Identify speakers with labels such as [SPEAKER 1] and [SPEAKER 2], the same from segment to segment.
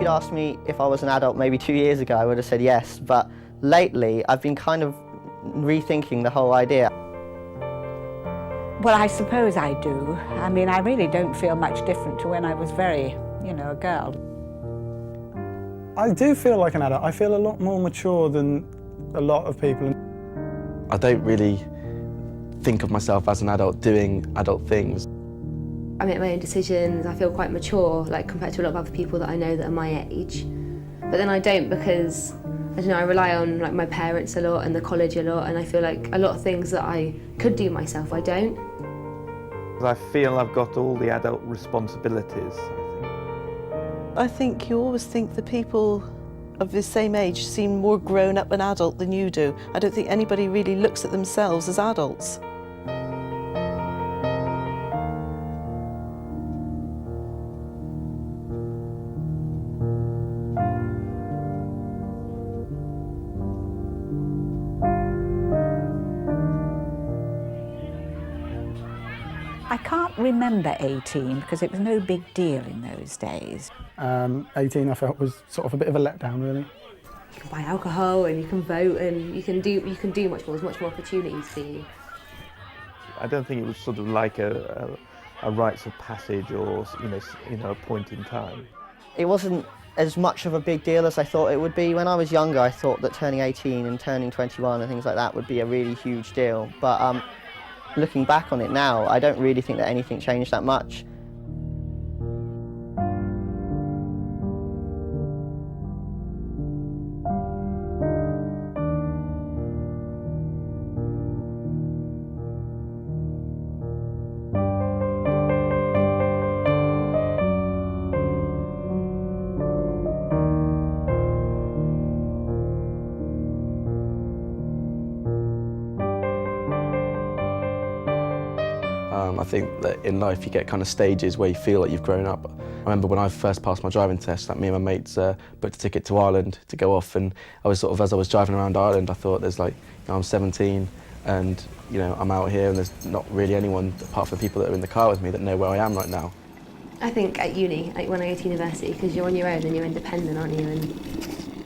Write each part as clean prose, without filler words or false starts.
[SPEAKER 1] you asked me if I was an adult maybe 2 years ago, I would have said yes, but lately I've been kind of rethinking the whole idea.
[SPEAKER 2] Well, I suppose I do. I mean, I really don't feel much different to when I was very, a girl.
[SPEAKER 3] I do feel like an adult. I feel a lot more mature than a lot of people.
[SPEAKER 4] I don't really think of myself as an adult doing adult things.
[SPEAKER 5] I make my own decisions, I feel quite mature, compared to a lot of other people that I know that are my age. But then I don't because, I rely on my parents a lot and the college a lot, and I feel like a lot of things that I could do myself, I don't.
[SPEAKER 6] I feel I've got all the adult responsibilities,
[SPEAKER 7] I think you always think the people of the same age seem more grown up and adult than you do. I don't think anybody really looks at themselves as adults.
[SPEAKER 2] I can't remember 18 because it was no big deal in those days.
[SPEAKER 3] 18 I felt was sort of a bit of a letdown, really.
[SPEAKER 5] You can buy alcohol and you can vote and you can do much more. There's much more opportunities for you.
[SPEAKER 6] I don't think it was sort of like a rites of passage or a point in time.
[SPEAKER 1] It wasn't as much of a big deal as I thought it would be. When I was younger, I thought that turning 18 and turning 21 and things like that would be a really huge deal. But looking back on it now, I don't really think that anything changed that much.
[SPEAKER 4] I think that in life you get kind of stages where you feel like you've grown up. I remember when I first passed my driving test, me and my mates booked a ticket to Ireland to go off, and I was as I was driving around Ireland, I thought there's I'm 17 and I'm out here and there's not really anyone apart from the people that are in the car with me that know where I am right now.
[SPEAKER 5] I think at uni, when I go to university, because you're on your own and you're independent, aren't you? And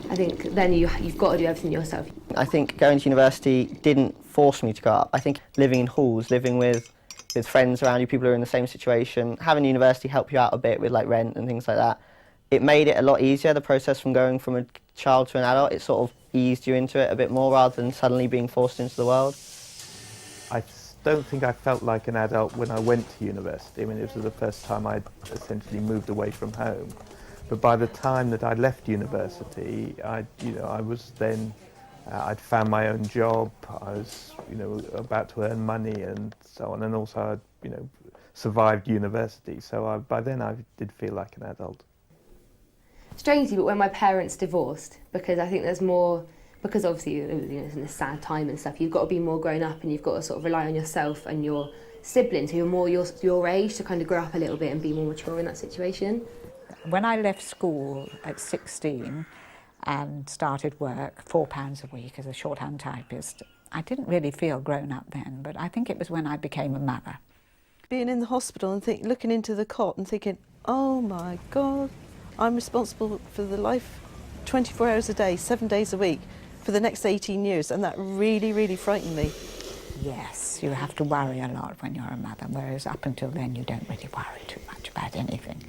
[SPEAKER 5] I think then you've got to do everything yourself.
[SPEAKER 1] I think going to university didn't force me to go up. I think living in halls, living with friends around you, people who are in the same situation, having university help you out a bit with rent and things like that, it made it a lot easier, the process from going from a child to an adult. It sort of eased you into it a bit more rather than suddenly being forced into the world.
[SPEAKER 6] I don't think I felt like an adult when I went to university. I mean, it was the first time I'd essentially moved away from home. But by the time that I left university, I was then I'd found my own job, I was about to earn money and so on, and also I'd survived university, so by then I did feel like an adult.
[SPEAKER 5] Strangely, but when my parents divorced, because I think there's more, because obviously it's in a sad time and stuff, you've got to be more grown up and you've got to sort of rely on yourself and your siblings who are more your age to kind of grow up a little bit and be more mature in that situation.
[SPEAKER 2] When I left school at 16, and started work, £4 a week as a shorthand typist, I didn't really feel grown up then, but I think it was when I became a mother.
[SPEAKER 7] Being in the hospital and looking into the cot and thinking, oh my God, I'm responsible for the life 24 hours a day, 7 days a week for the next 18 years, and that really, really frightened me.
[SPEAKER 2] Yes, you have to worry a lot when you're a mother, whereas up until then you don't really worry too much about anything.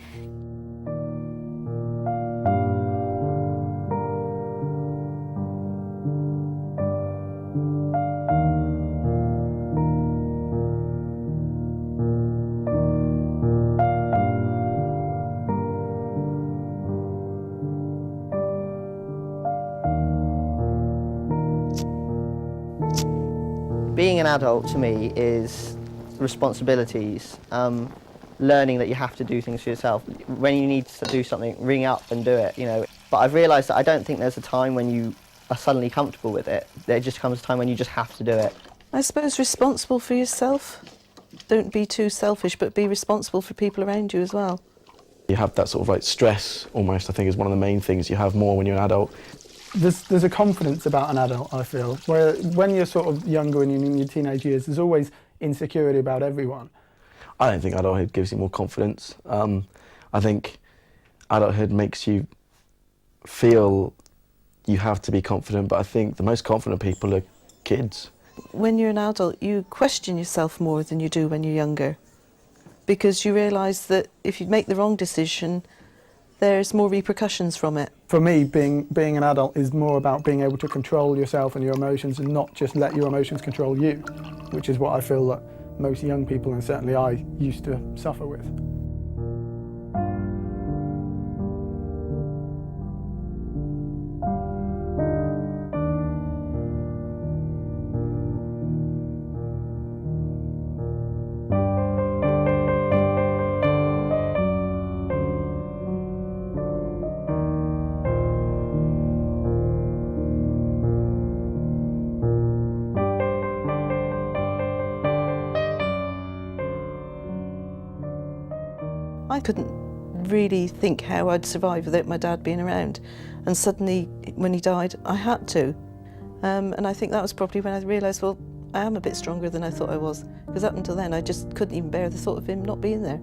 [SPEAKER 1] Being an adult to me is responsibilities, learning that you have to do things for yourself. When you need to do something, ring up and do it, But I've realised that I don't think there's a time when you are suddenly comfortable with it. There just comes a time when you just have to do it.
[SPEAKER 7] I suppose responsible for yourself. Don't be too selfish, but be responsible for people around you as well.
[SPEAKER 4] You have that sort of stress almost, I think, is one of the main things you have more when you're an adult.
[SPEAKER 3] There's a confidence about an adult, I feel, where when you're sort of younger and you're in your teenage years, there's always insecurity about everyone.
[SPEAKER 4] I don't think adulthood gives you more confidence. I think adulthood makes you feel you have to be confident, but I think the most confident people are kids.
[SPEAKER 7] When you're an adult, you question yourself more than you do when you're younger, because you realise that if you make the wrong decision, there's more repercussions from it.
[SPEAKER 3] For me, being an adult is more about being able to control yourself and your emotions and not just let your emotions control you, which is what I feel that most young people, and certainly I, used to suffer with.
[SPEAKER 7] I couldn't really think how I'd survive without my dad being around, and suddenly when he died I had to, and I think that was probably when I realised, well, I am a bit stronger than I thought I was, because up until then I just couldn't even bear the thought of him not being there.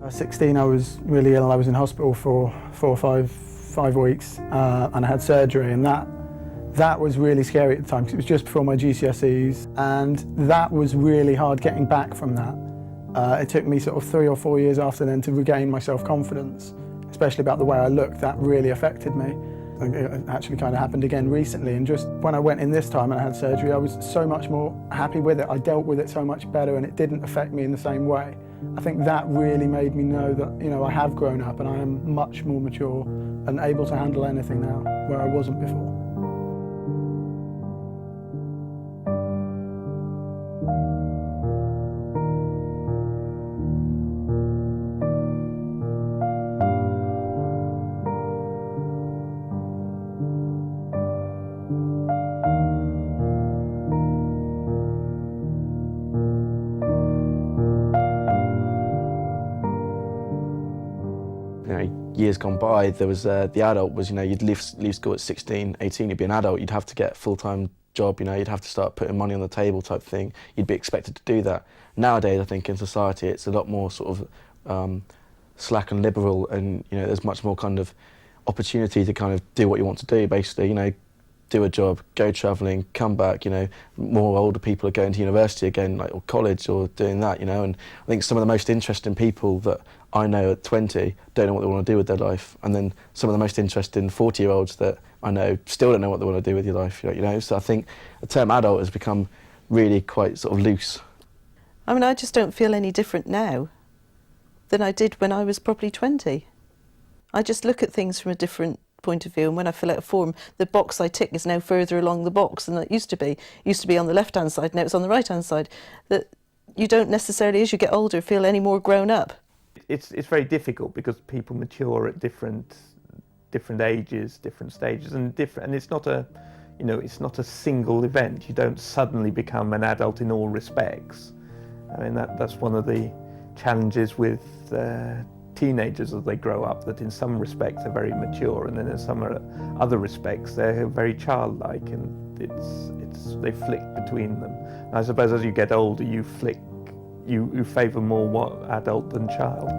[SPEAKER 3] At 16 I was really ill. I was in hospital for 4 or 5 weeks and I had surgery, and that was really scary at the time because it was just before my GCSEs, and that was really hard getting back from that. It took me sort of 3 or 4 years after then to regain my self-confidence, especially about the way I looked. That really affected me. It actually kind of happened again recently, and just when I went in this time and I had surgery, I was so much more happy with it. I dealt with it so much better and it didn't affect me in the same way. I think that really made me know that, you know, I have grown up and I am much more mature and able to handle anything now, where I wasn't before.
[SPEAKER 4] Years gone by, there was the adult was, you know, you'd leave school at 16, 18, you'd be an adult, you'd have to get a full-time job, you know, you'd have to start putting money on the table type thing, you'd be expected to do that. Nowadays, I think in society it's a lot more sort of slack and liberal, and, you know, there's much more kind of opportunity to kind of do what you want to do, basically, you know, do a job, go travelling, come back, you know, more older people are going to university again, like, or college, or doing that, you know, and I think some of the most interesting people that I know at 20 don't know what they want to do with their life, and then some of the most interesting 40-year-olds that I know still don't know what they want to do with your life, you know, so I think the term adult has become really quite sort of loose.
[SPEAKER 7] I mean, I just don't feel any different now than I did when I was probably 20. I just look at things from a different point of view, and when I fill out a form, the box I tick is now further along the box than it used to be. It used to be on the left-hand side, now it's on the right-hand side. That you don't necessarily, as you get older, feel any more grown up.
[SPEAKER 6] It's very difficult because people mature at different ages, different stages, and it's not a, you know, it's not a single event. You don't suddenly become an adult in all respects. I mean, that's one of the challenges with teenagers as they grow up, that in some respects they're very mature, and then in some other respects they're very childlike, and they flick between them. And I suppose as you get older, you favour more adult than child.